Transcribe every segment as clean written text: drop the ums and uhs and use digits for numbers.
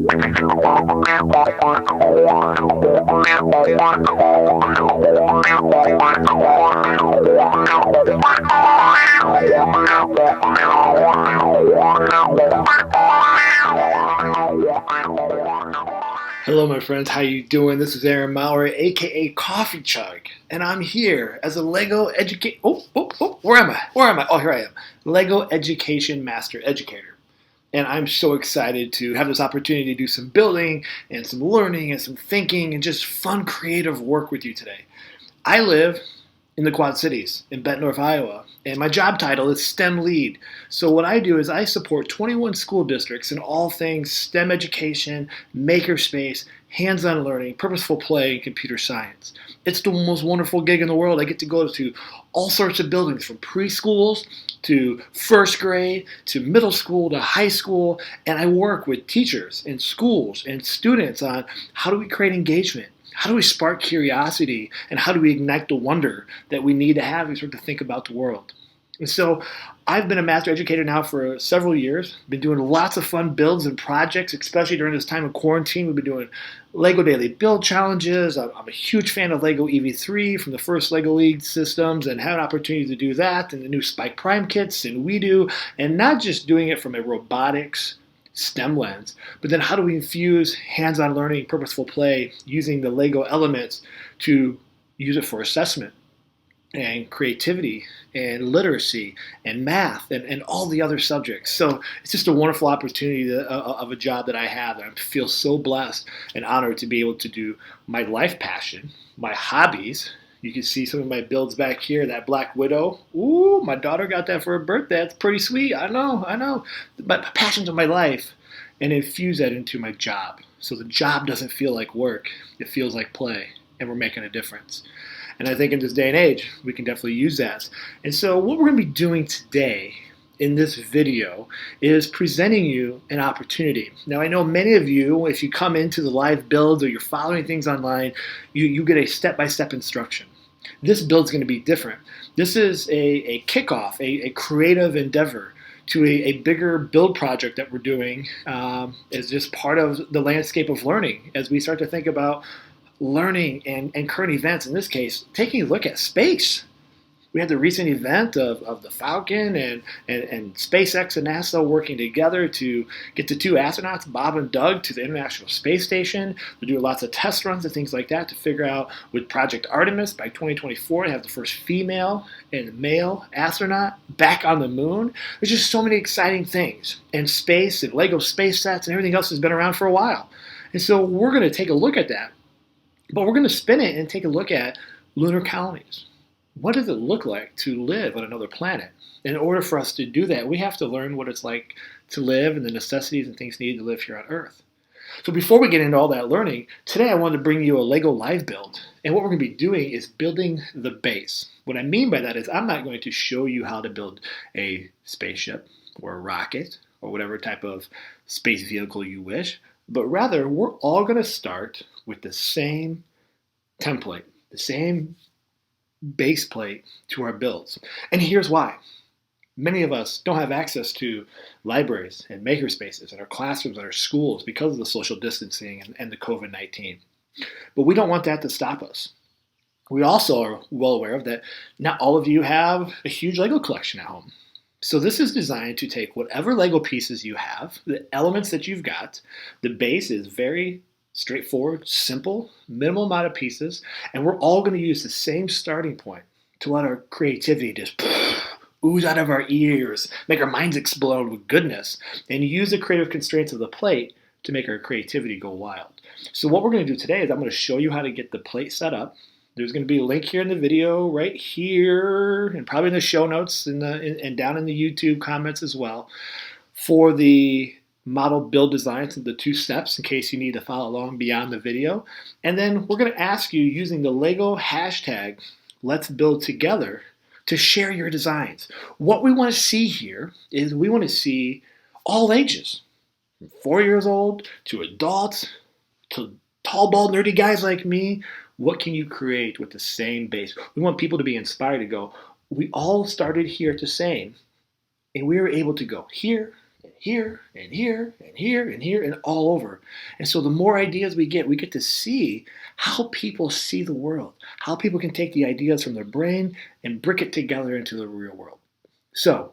Hello, my friends. How you doing? This is Aaron Maurer, aka Coffee Chug, and I'm here as a Lego educate. Where am I? Where am I? Oh, here I am. Lego Education Master Educator, and I'm so excited to have this opportunity to do some building and some learning and some thinking and just fun, creative work with you today. I live in the Quad Cities in Bettendorf, Iowa, and my job title is STEM Lead. So what I do is I support 21 school districts in all things STEM education, makerspace, hands-on learning, purposeful play, and computer science. It's the most wonderful gig in the world. I get to go to all sorts of buildings, from preschools to first grade to middle school to high school, and I work with teachers and schools and students on how do we create engagement. How do we spark curiosity, and how do we ignite the wonder that we need to have as we start to think about the world? And so I've been a master educator now for several years. Been doing lots of fun builds and projects, especially during this time of quarantine. We've been doing Lego Daily Build Challenges. I'm a huge fan of Lego EV3 from the first Lego League systems, and had an opportunity to do that, and the new Spike Prime kits, and we do, and not just doing it from a robotics STEM lens, but then how do we infuse hands-on learning, purposeful play, using the Lego elements to use it for assessment and creativity and literacy and math and all the other subjects. So it's just a wonderful opportunity of a job that I have. I feel so blessed and honored to be able to do my life passion, my hobbies. You can see some of my builds back here, that Black Widow. Ooh, my daughter got that for her birthday. That's pretty sweet. I know. But passions of my life, and infuse that into my job. So the job doesn't feel like work. It feels like play, and we're making a difference. And I think in this day and age, we can definitely use that. And so what we're going to be doing today in this video is presenting you an opportunity. Now, I know many of you, if you come into the live builds or you're following things online, you get a step-by-step instruction. This build's going to be different. This is a kickoff, a creative endeavor to a bigger build project that we're doing as just part of the landscape of learning as we start to think about learning and current events. In this case, taking a look at space. We had the recent event of the Falcon and SpaceX and NASA working together to get the two astronauts, Bob and Doug, to the International Space Station. We're doing lots of test runs and things like that to figure out with Project Artemis by 2024 to have the first female and male astronaut back on the moon. There's just so many exciting things. And space and Lego space sets and everything else has been around for a while. And so we're going to take a look at that. But we're going to spin it and take a look at lunar colonies. What does it look like to live on another planet? In order for us to do that, we have to learn what it's like to live and the necessities and things needed to live here on Earth. So before we get into all that learning, today I wanted to bring you a Lego live build. And what we're going to be doing is building the base. What I mean by that is I'm not going to show you how to build a spaceship or a rocket or whatever type of space vehicle you wish, but rather we're all going to start with the same template, the same base plate to our builds. And here's why. Many of us don't have access to libraries and makerspaces in our classrooms and our schools because of the social distancing and the COVID-19. But we don't want that to stop us. We also are well aware of that not all of you have a huge Lego collection at home. So this is designed to take whatever Lego pieces you have, the elements that you've got. The base is very straightforward, simple, minimal amount of pieces, and we're all going to use the same starting point to let our creativity just ooze out of our ears, make our minds explode with goodness, and use the creative constraints of the plate to make our creativity go wild. So what we're going to do today is I'm going to show you how to get the plate set up. There's going to be a link here in the video, right here, and probably in the show notes and down in the YouTube comments as well, for the model build designs and the 2 steps in case you need to follow along beyond the video. And then we're going to ask you, using the Lego hashtag Let's Build Together, to share your designs. What we want to see here is we want to see all ages, from 4 years old to adults to tall, bald, nerdy guys like me. What can you create with the same base? We want people to be inspired to go, we all started here at the same, and we were able to go here, here and here and here and here and all over. And so the more ideas we get to see how people see the world, how people can take the ideas from their brain and brick it together into the real world. So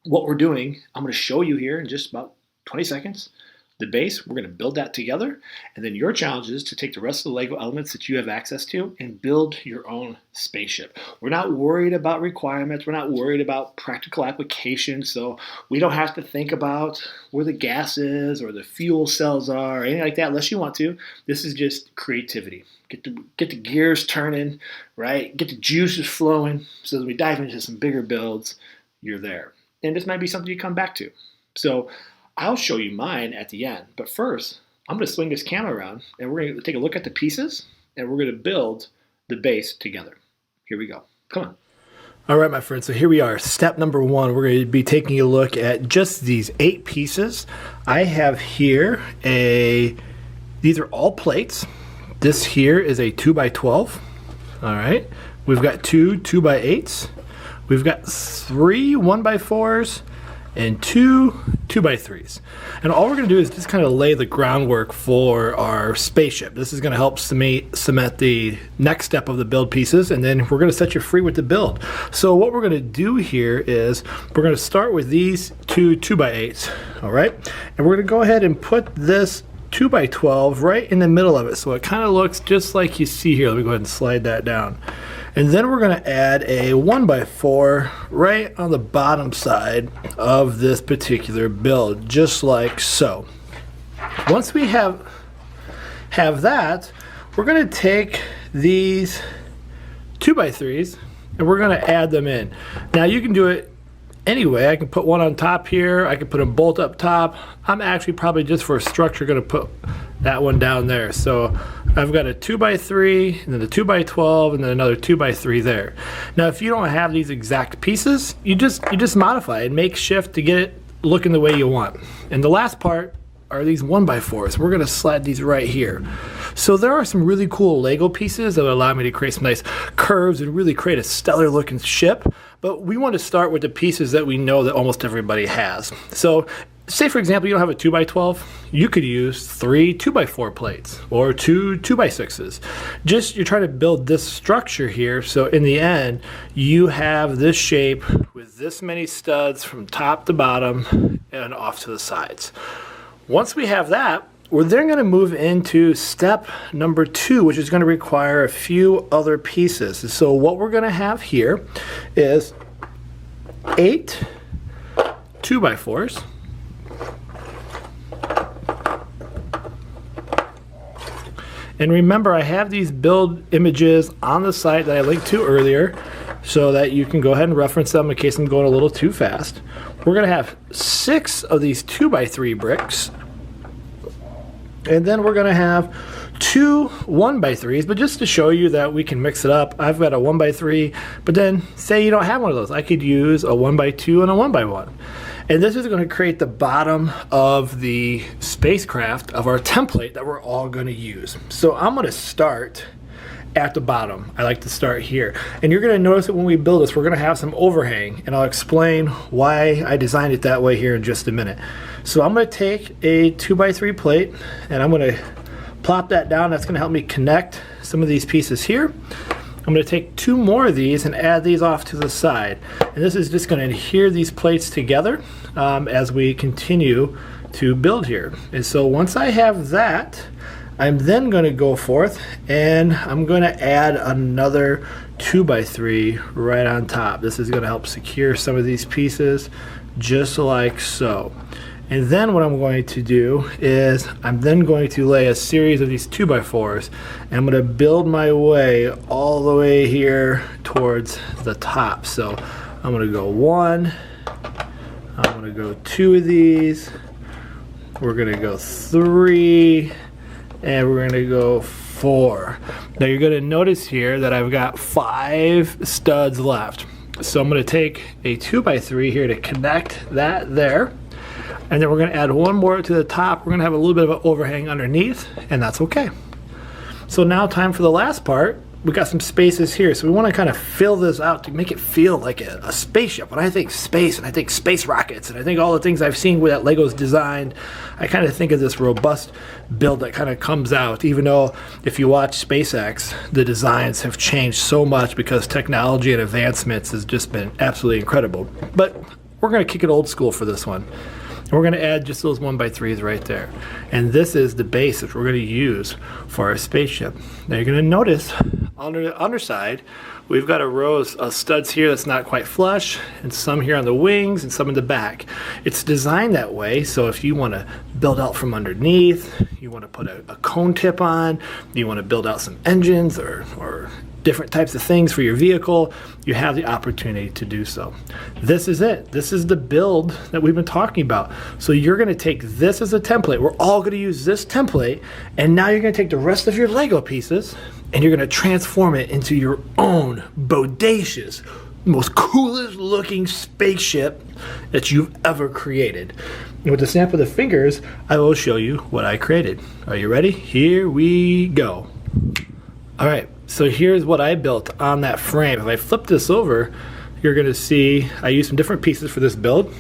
what we're doing, I'm going to show you here in just about 20 seconds. The base, we're going to build that together, and then your challenge is to take the rest of the Lego elements that you have access to and build your own spaceship. We're not worried about requirements. We're not worried about practical applications, so we don't have to think about where the gas is or the fuel cells are or anything like that unless you want to. This is just creativity. Get the gears turning, right? Get the juices flowing so that we dive into some bigger builds, you're there. And this might be something you come back to. So I'll show you mine at the end, but first I'm going to swing this camera around and we're going to take a look at the pieces and we're going to build the base together. Here we go. Come on. All right, my friends, so here we are. Step number one, we're going to be taking a look at just these 8 pieces. I have here these are all plates. This here is a 2x12. All right. We've got 2 2x8s. We've got 3 1x4s. And 2 2x3s. And all we're going to do is just kind of lay the groundwork for our spaceship. This is going to help cement the next step of the build pieces, and then we're going to set you free with the build. So what we're going to do here is we're going to start with these 2 2x8s, all right? And we're going to go ahead and put this 2x12 right in the middle of it, so it kind of looks just like you see here. Let me go ahead and slide that down. And then we're going to add a 1x4 right on the bottom side of this particular build, just like so. Once we have that, we're going to take these 2x3s and we're going to add them in. Now you can do it anyway. I can put one on top here. I can put a bolt up top. I'm actually probably just for structure going to put that one down there. So I've got a 2x3 and then a 2x12 and then another 2x3 there. Now if you don't have these exact pieces, you just modify it, make shift to get it looking the way you want. And the last part are these 1x4s. We're going to slide these right here. So there are some really cool Lego pieces that will allow me to create some nice curves and really create a stellar looking ship. But we want to start with the pieces that we know that almost everybody has. So say for example you don't have a 2x12, you could use 3 2x4 plates or 2 2x6s. Just you're trying to build this structure here, so in the end you have this shape with this many studs from top to bottom and off to the sides. Once we have that, we're then going to move into step number 2, which is going to require a few other pieces. So what we're going to have here is 8 2x4s. And remember, I have these build images on the site that I linked to earlier so that you can go ahead and reference them in case I'm going a little too fast. We're going to have 6 of these 2x3 bricks. And then we're going to have 2 1x3s, but just to show you that we can mix it up, I've got a 1x3, but then say you don't have one of those. I could use a 1x2 and a 1x1. And this is going to create the bottom of the spacecraft of our template that we're all going to use. So I'm going to start at the bottom. I like to start here. And you're going to notice that when we build this, we're going to have some overhang. And I'll explain why I designed it that way here in just a minute. So I'm going to take a 2x3 plate and I'm going to plop that down. That's going to help me connect some of these pieces here. I'm going to take 2 more of these and add these off to the side. And this is just going to adhere these plates together as we continue to build here. And so once I have that, I'm then going to go forth and I'm going to add another 2x3 right on top. This is going to help secure some of these pieces just like so. And then what I'm going to do is I'm then going to lay a series of these 2x4s and I'm going to build my way all the way here towards the top. So I'm going to go 1, I'm going to go 2 of these, we're going to go 3, and we're going to go 4. Now you're going to notice here that I've got 5 studs left. So I'm going to take a 2x3 here to connect that there. And then we're going to add 1 more to the top. We're going to have a little bit of an overhang underneath, and that's okay. So now time for the last part. we got some spaces here, so we want to kind of fill this out to make it feel like a spaceship. When I think space, and I think space rockets, and I think all the things I've seen where that Lego's designed, I kind of think of this robust build that kind of comes out, even though if you watch SpaceX, the designs have changed so much because technology and advancements has just been absolutely incredible. But we're going to kick it old school for this one. And we're going to add just those 1x3s right there. And this is the base that we're going to use for our spaceship. Now you're going to notice on the underside, we've got a row of studs here that's not quite flush, and some here on the wings and some in the back. It's designed that way, so if you want to build out from underneath, you want to put a cone tip on, you want to build out some engines or different types of things for your vehicle, you have the opportunity to do so. This is it. This is the build that we've been talking about. So you're going to take this as a template. We're all going to use this template, and now you're going to take the rest of your Lego pieces and you're going to transform it into your own bodacious, most coolest looking spaceship that you've ever created. And with the snap of the fingers, I will show you what I created. Are you ready? Here we go. All right. So here's what I built on that frame. If I flip this over, you're going to see I used some different pieces for this build,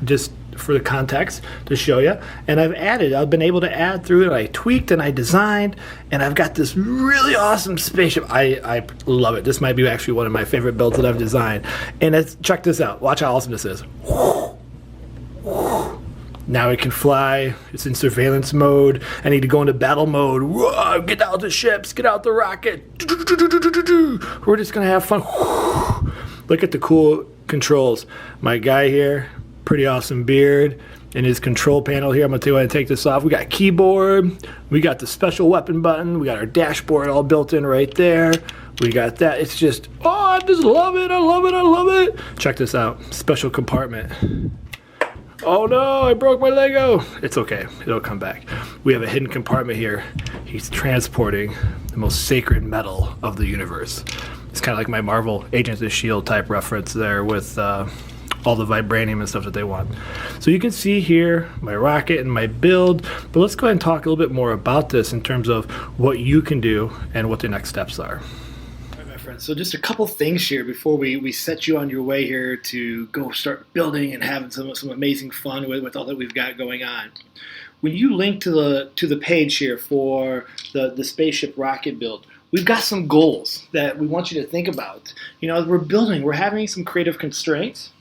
just for the context to show you. And I've been able to add through it. I tweaked and I designed, and I've got this really awesome spaceship. I love it. This might be actually one of my favorite builds that I've designed. And check this out. Watch how awesome this is. Now it can fly. It's in surveillance mode. I need to go into battle mode. Whoa, get out the ships. Get out the rocket. We're just going to have fun. Look at the cool controls. My guy here, pretty awesome beard. And his control panel here, I'm going to tell you when I take this off. We got a keyboard. We got the special weapon button. We got our dashboard all built in right there. We got that. It's just, oh, I just love it. I love it. I love it. Check this out. Special compartment. Oh no, I broke my Lego. It's okay, it'll come back. We have a hidden compartment here. He's transporting the most sacred metal of the universe. It's kind of like my Marvel Agents of S.H.I.E.L.D. type reference there with all the vibranium and stuff that they want. So you can see here my rocket and my build, but let's go ahead and talk a little bit more about this in terms of what you can do and what the next steps are. So just a couple things here before we set you on your way here to go start building and having some amazing fun with all that we've got going on. When you link to the page here for the spaceship rocket build, we've got some goals that we want you to think about. You know, as we're building, we're having some creative constraints.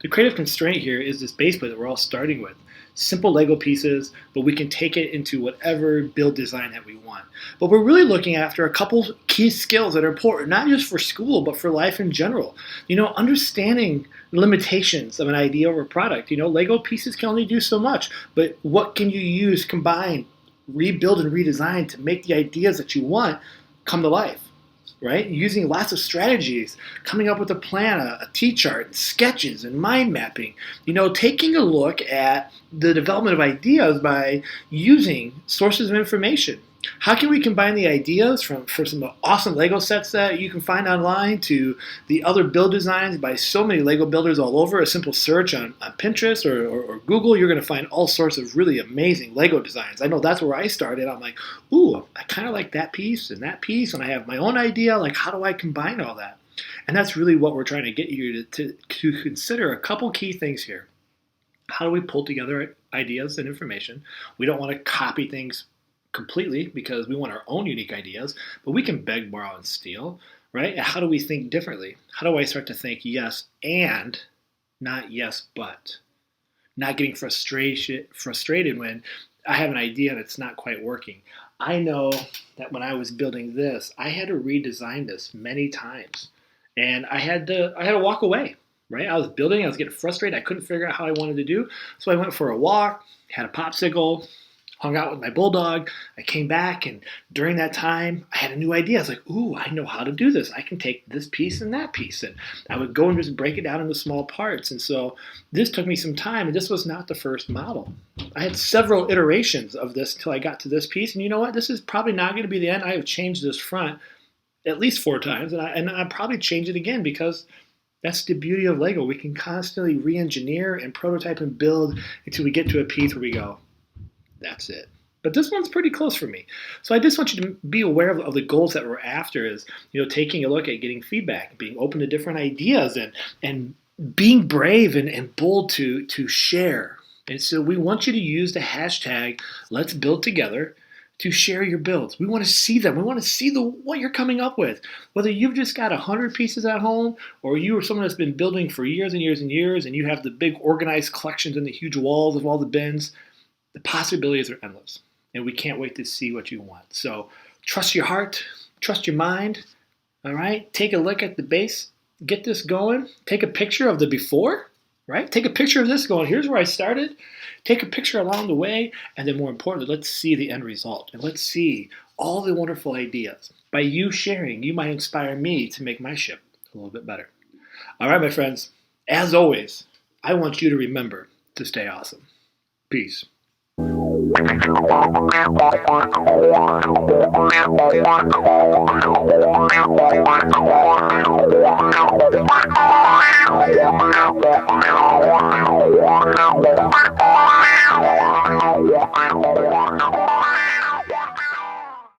The creative constraint here is this base plate that we're all starting with. Simple Lego pieces, but we can take it into whatever build design that we want. But we're really looking after a couple key skills that are important, not just for school, but for life in general. You know, understanding limitations of an idea or a product. You know, Lego pieces can only do so much, but what can you use, combine, rebuild, and redesign to make the ideas that you want come to life? Right? Using lots of strategies, coming up with a plan, a T-chart, sketches, and mind mapping. You know, taking a look at the development of ideas by using sources of information. How can we combine the ideas from some awesome Lego sets that you can find online to the other build designs by so many Lego builders all over? A simple search on Pinterest or Google, you're going to find all sorts of really amazing Lego designs. I know that's where I started. I'm like, ooh, I kind of like that piece, and I have my own idea. Like, how do I combine all that? And that's really what we're trying to get you to consider a couple key things here. How do we pull together ideas and information? We don't want to copy things completely because we want our own unique ideas, but we can beg, borrow, and steal, right? And how do we think differently? How do I start to think yes and, not yes but? Not getting frustrated when I have an idea and it's not quite working. I know that when I was building this, I had to redesign this many times, and I had to walk away. Right? I was building, I was getting frustrated, I couldn't figure out how I wanted to do, so I went for a walk, had a popsicle, hung out with my bulldog. I came back, and during that time, I had a new idea. I was like, ooh, I know how to do this. I can take this piece and that piece. And I would go and just break it down into small parts. And so this took me some time, and this was not the first model. I had several iterations of this until I got to this piece. And you know what? This is probably not going to be the end. I have changed this front at least 4 times, and I'll probably change it again because that's the beauty of Lego. We can constantly re-engineer and prototype and build until we get to a piece where we go, that's it. But this one's pretty close for me. So I just want you to be aware of the goals that we're after is, taking a look at getting feedback, being open to different ideas and being brave and bold to share. And so we want you to use the hashtag Let's Build Together to share your builds. We want to see them. We want to see what you're coming up with. Whether you've just got 100 pieces at home or you are someone that's been building for years and years and years and you have the big organized collections and the huge walls of all the bins, the possibilities are endless. And we can't wait to see what you want. So trust your heart, trust your mind, all right? Take a look at the base, get this going, take a picture of the before, right? Take a picture of this going, here's where I started. Take a picture along the way, and then more importantly, let's see the end result. And let's see all the wonderful ideas. By you sharing, you might inspire me to make my ship a little bit better. All right, my friends, as always, I want you to remember to stay awesome. Peace.